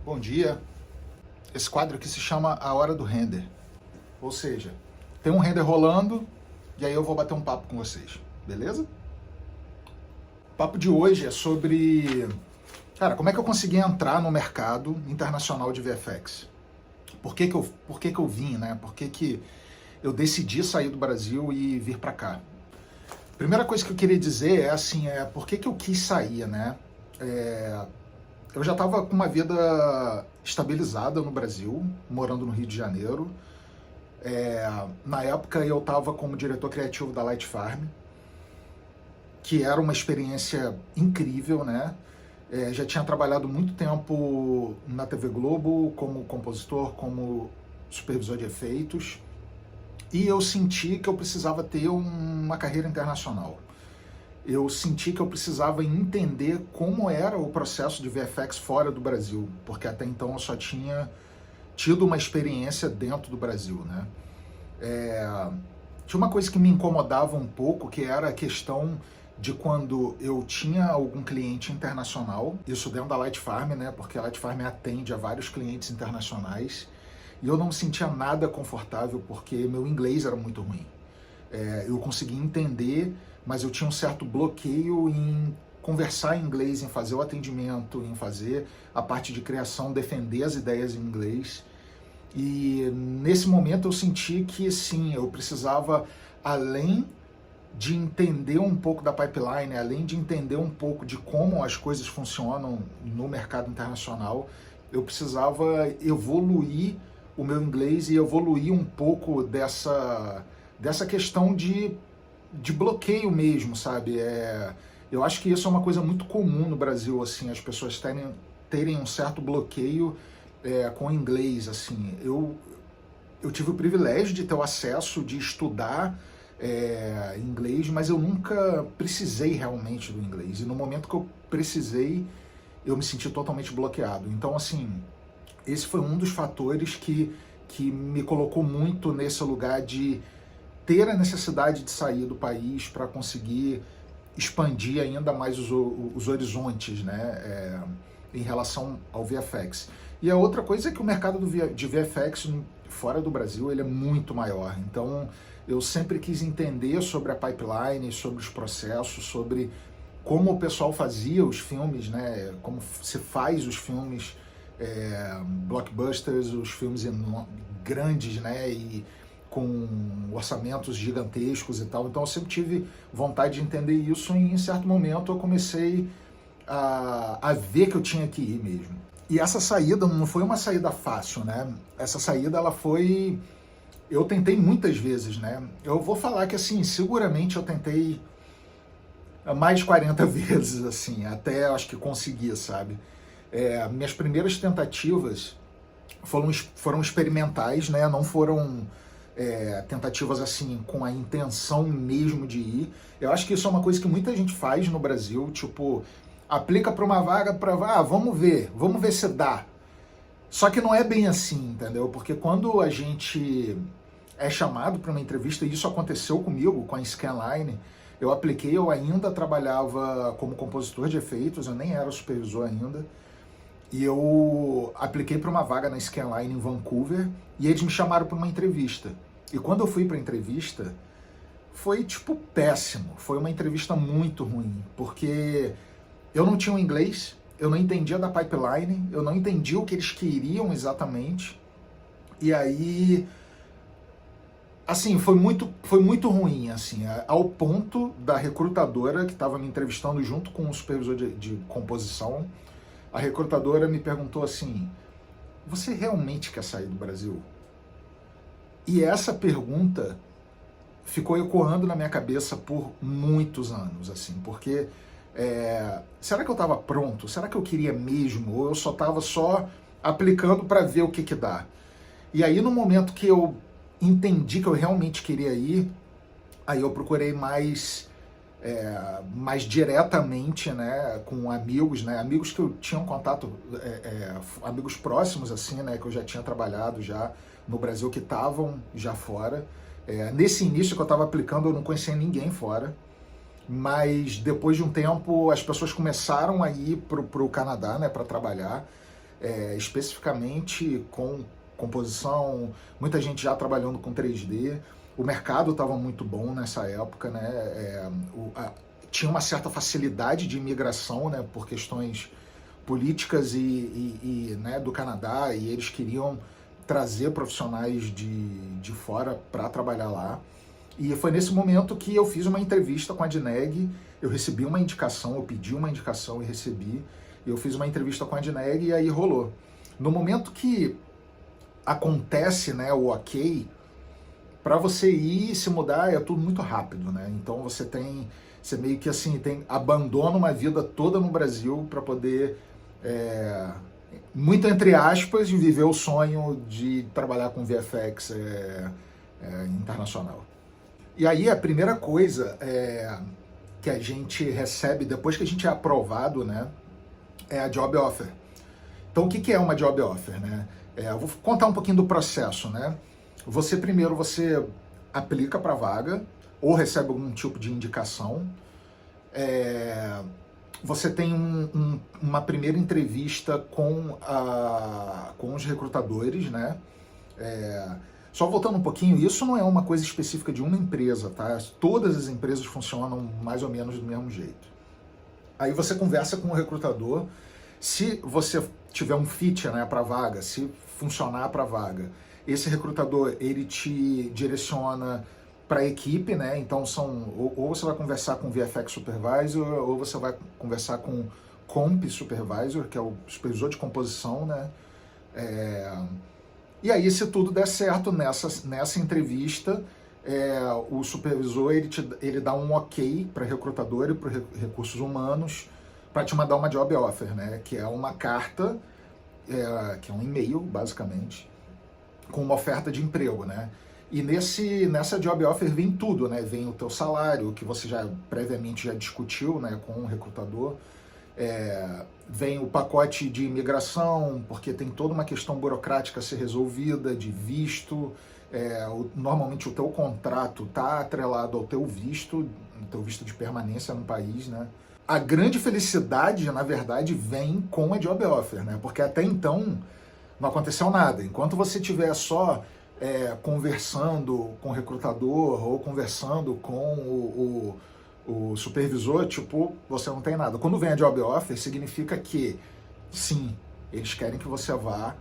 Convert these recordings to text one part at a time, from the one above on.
Bom dia. Esse quadro aqui se chama A Hora do Render. Ou seja, tem um render rolando e aí eu vou bater um papo com vocês, beleza? O papo de hoje é sobre, como é que eu consegui entrar no mercado internacional de VFX? Por que que eu vim, né? Por que que eu decidi sair do Brasil e vir para cá? Primeira coisa que eu queria dizer por que que eu quis sair, né? Eu já estava com uma vida estabilizada no Brasil, morando no Rio de Janeiro. Na época eu estava como diretor criativo da Light Farm, que era uma experiência incrível, né? Já tinha trabalhado muito tempo na TV Globo como compositor, como supervisor de efeitos, e eu senti que eu precisava ter uma carreira internacional. Eu senti que eu precisava entender como era o processo de VFX fora do Brasil, porque até então eu só tinha tido uma experiência dentro do Brasil, né? Tinha uma coisa que me incomodava um pouco, que era a questão de quando eu tinha algum cliente internacional, isso dentro da Light Farm, né? Porque a Light Farm atende a vários clientes internacionais, e eu não me sentia nada confortável porque meu inglês era muito ruim. Eu conseguia entender, mas eu tinha um certo bloqueio em conversar em inglês, em fazer o atendimento, em fazer a parte de criação, defender as ideias em inglês. E nesse momento eu senti que sim, eu precisava, além de entender um pouco da pipeline, além de entender um pouco de como as coisas funcionam no mercado internacional, eu precisava evoluir o meu inglês e evoluir um pouco dessa questão de bloqueio mesmo, sabe? Eu acho que isso é uma coisa muito comum no Brasil, assim, as pessoas terem um certo bloqueio com o inglês, assim. Eu tive o privilégio de ter o acesso de estudar inglês, mas eu nunca precisei realmente do inglês. E no momento que eu precisei, eu me senti totalmente bloqueado. Então, assim, esse foi um dos fatores que me colocou muito nesse lugar de ter a necessidade de sair do país para conseguir expandir ainda mais os horizontes, né, em relação ao VFX. E a outra coisa é que o mercado de VFX fora do Brasil ele é muito maior. Então eu sempre quis entender sobre a pipeline, sobre os processos, sobre como o pessoal fazia os filmes, né, como se faz os filmes blockbusters, os filmes grandes, né, e com orçamentos gigantescos e tal. Então eu sempre tive vontade de entender isso e em certo momento eu comecei a ver que eu tinha que ir mesmo. E essa saída não foi uma saída fácil, né? Essa saída, ela foi... Eu tentei muitas vezes, né? Eu vou falar que, assim, seguramente eu tentei mais de 40 vezes, assim, até acho que consegui, sabe? Minhas primeiras tentativas foram experimentais, né? Não foram tentativas, assim, com a intenção mesmo de ir. Eu acho que isso é uma coisa que muita gente faz no Brasil, tipo... aplica para uma vaga para, vamos ver se dá. Só que não é bem assim, entendeu? Porque quando a gente é chamado para uma entrevista, e isso aconteceu comigo, com a Scanline, eu apliquei, eu ainda trabalhava como compositor de efeitos, eu nem era supervisor ainda, e eu apliquei para uma vaga na Scanline em Vancouver, e eles me chamaram para uma entrevista. E quando eu fui para a entrevista, foi, tipo, péssimo. Foi uma entrevista muito ruim, porque... eu não tinha o inglês, eu não entendia da pipeline, eu não entendia o que eles queriam exatamente. E aí, assim, foi muito ruim, assim, ao ponto da recrutadora que estava me entrevistando junto com o supervisor de composição, a recrutadora me perguntou assim, você realmente quer sair do Brasil? E essa pergunta ficou ecoando na minha cabeça por muitos anos, assim, porque... será que eu estava pronto? Será que eu queria mesmo? Ou eu só estava aplicando para ver o que dá? E aí, no momento que eu entendi que eu realmente queria ir, aí eu procurei mais diretamente, né, com amigos, né, amigos que eu tinha um contato, amigos próximos, assim, né, que eu já tinha trabalhado já no Brasil, que estavam já fora. Nesse início que eu estava aplicando, eu não conhecia ninguém fora. Mas depois de um tempo as pessoas começaram a ir para o Canadá, né, para trabalhar. especificamente com composição, muita gente já trabalhando com 3D. O mercado estava muito bom nessa época, né? Tinha uma certa facilidade de imigração, né, por questões políticas né, do Canadá, e eles queriam trazer profissionais de fora para trabalhar lá. E foi nesse momento que eu fiz uma entrevista com a Adneg, eu recebi uma indicação, eu pedi uma indicação e recebi, eu fiz uma entrevista com a Adneg e aí rolou. No momento que acontece, né, o ok, para você ir se mudar é tudo muito rápido, né? Então você meio que assim, abandona uma vida toda no Brasil para poder, muito entre aspas, viver o sonho de trabalhar com VFX internacional. E aí a primeira coisa que a gente recebe depois que a gente é aprovado, né, é a job offer. Então o que é uma job offer, né? Eu vou contar um pouquinho do processo, né? Primeiro você aplica para a vaga ou recebe algum tipo de indicação. Você tem uma primeira entrevista com os recrutadores, né? Só voltando um pouquinho, isso não é uma coisa específica de uma empresa, tá? Todas as empresas funcionam mais ou menos do mesmo jeito. Aí você conversa com o recrutador, se você tiver um fit, né, para a vaga, se funcionar para a vaga, esse recrutador, ele te direciona para a equipe, né? Então ou você vai conversar com o VFX Supervisor, ou você vai conversar com o Comp Supervisor, que é o supervisor de composição, né? E aí, se tudo der certo nessa entrevista, o supervisor ele dá um ok para recrutador e para recursos humanos para te mandar uma job offer, né? Que é uma carta, que é um e-mail, basicamente, com uma oferta de emprego, né? E nessa job offer vem tudo, né? Vem o teu salário, que você já previamente já discutiu, né, com o recrutador. Vem o pacote de imigração, porque tem toda uma questão burocrática a ser resolvida, de visto. Normalmente o teu contrato está atrelado ao teu visto de permanência no país, né? A grande felicidade, na verdade, vem com a job offer, né? Porque até então não aconteceu nada. Enquanto você estiver só conversando com o recrutador ou conversando com o supervisor, tipo, você não tem nada. Quando vem a job offer, significa que, sim, eles querem que você vá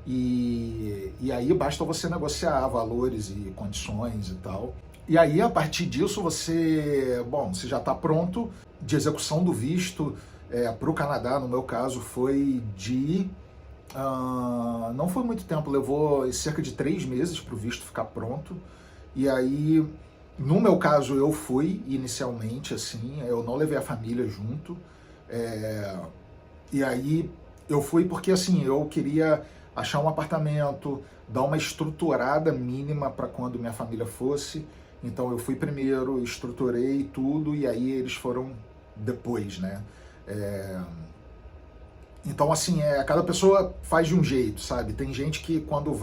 e aí basta você negociar valores e condições e tal. E aí, a partir disso, você já está pronto de execução do visto para o Canadá. No meu caso, foi não foi muito tempo, levou cerca de 3 meses para o visto ficar pronto. E aí, no meu caso, eu fui inicialmente, assim, eu não levei a família junto. E aí, eu fui porque, assim, eu queria achar um apartamento, dar uma estruturada mínima para quando minha família fosse. Então, eu fui primeiro, estruturei tudo, e aí eles foram depois, né? Então, assim, cada pessoa faz de um jeito, sabe? Tem gente que quando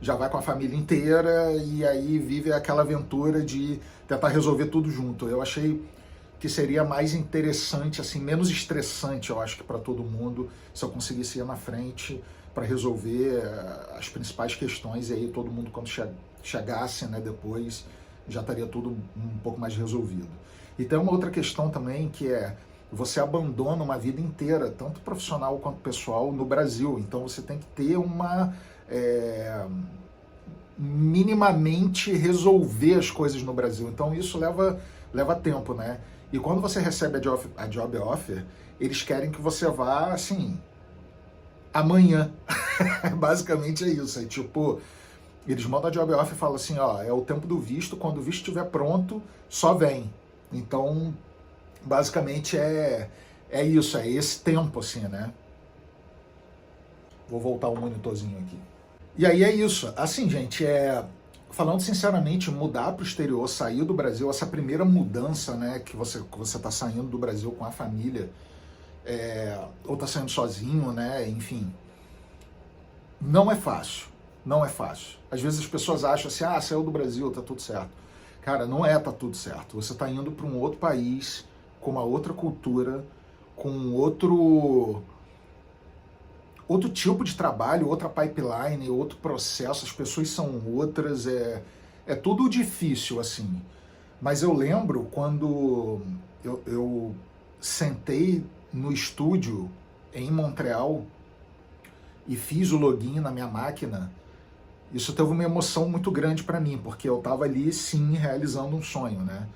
já vai com a família inteira e aí vive aquela aventura de tentar resolver tudo junto. Eu achei que seria mais interessante, assim, menos estressante, eu acho que para todo mundo, se eu conseguisse ir na frente para resolver as principais questões, e aí todo mundo, quando chegasse, né, depois, já estaria tudo um pouco mais resolvido. E tem uma outra questão também, que você abandona uma vida inteira, tanto profissional quanto pessoal, no Brasil. Então você tem que ter minimamente resolver as coisas no Brasil. Então isso leva tempo, né? E quando você recebe a job offer, eles querem que você vá, assim, amanhã. Basicamente é isso. Tipo, eles mandam a job offer e falam assim, ó, é o tempo do visto, quando o visto estiver pronto, só vem. Então, basicamente é isso, é esse tempo, assim, né? Vou voltar o monitorzinho aqui. E aí é isso. Assim, gente, falando sinceramente, mudar para o exterior, sair do Brasil, essa primeira mudança, né, que você tá saindo do Brasil com a família, ou tá saindo sozinho, né, enfim, não é fácil. Não é fácil. Às vezes as pessoas acham assim, saiu do Brasil, tá tudo certo. Cara, não tá tudo certo. Você tá indo para um outro país, com uma outra cultura, com outro tipo de trabalho, outra pipeline, outro processo, as pessoas são outras, é tudo difícil, assim. Mas eu lembro quando eu sentei no estúdio em Montreal e fiz o login na minha máquina, isso teve uma emoção muito grande para mim, porque eu estava ali, sim, realizando um sonho, né?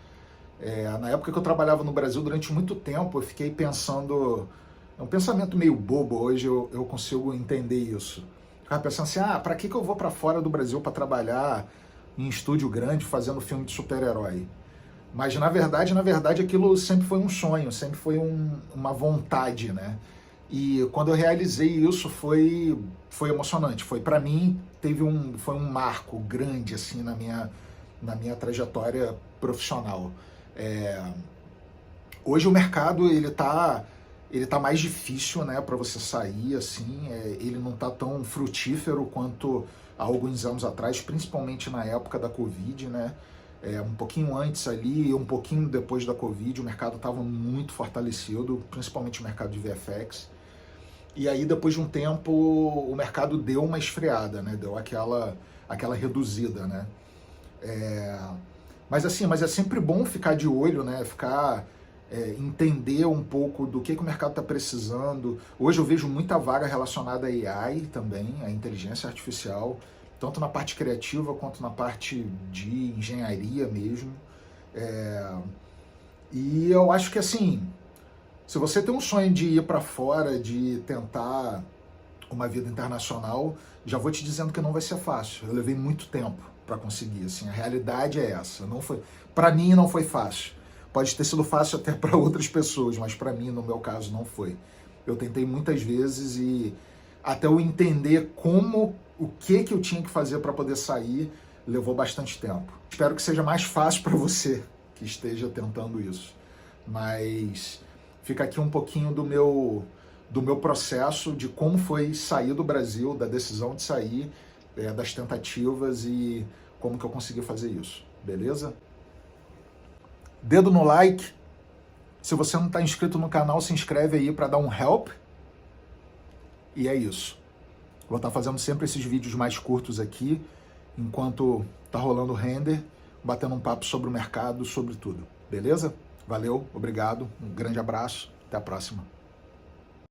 Na época que eu trabalhava no Brasil, durante muito tempo, eu fiquei pensando, é um pensamento meio bobo, hoje eu consigo entender isso. Eu ficava pensando assim, para que eu vou para fora do Brasil para trabalhar em estúdio grande, fazendo filme de super-herói? Mas na verdade, aquilo sempre foi um sonho, sempre foi uma vontade, né? E quando eu realizei isso foi emocionante. Foi para mim foi um marco grande assim na minha trajetória profissional. É, hoje o mercado ele tá mais difícil, né, para você sair assim. Ele não tá tão frutífero quanto há alguns anos atrás, principalmente na época da Covid, né? Um pouquinho antes ali, um pouquinho depois da Covid, o mercado estava muito fortalecido, principalmente o mercado de VFX. E aí, depois de um tempo, o mercado deu uma esfriada, né? Deu aquela reduzida, né? Mas é sempre bom ficar de olho, né? Entender um pouco do que o mercado está precisando. Hoje eu vejo muita vaga relacionada a AI também, a inteligência artificial, tanto na parte criativa quanto na parte de engenharia mesmo. E eu acho que assim, se você tem um sonho de ir para fora, de tentar uma vida internacional, já vou te dizendo que não vai ser fácil. Eu levei muito tempo para conseguir, assim, a realidade é essa. Não foi, para mim não foi fácil. Pode ter sido fácil até para outras pessoas, mas para mim, no meu caso, não foi. Eu tentei muitas vezes e até eu entender o que eu tinha que fazer para poder sair, levou bastante tempo. Espero que seja mais fácil para você que esteja tentando isso. Mas fica aqui um pouquinho do meu processo, de como foi sair do Brasil, da decisão de sair, das tentativas e como que eu consegui fazer isso, beleza? Dedo no like. Se você não está inscrito no canal, se inscreve aí para dar um help. E é isso. Vou estar fazendo sempre esses vídeos mais curtos aqui, enquanto tá rolando o render, batendo um papo sobre o mercado, sobre tudo. Beleza? Valeu, obrigado, um grande abraço, até a próxima.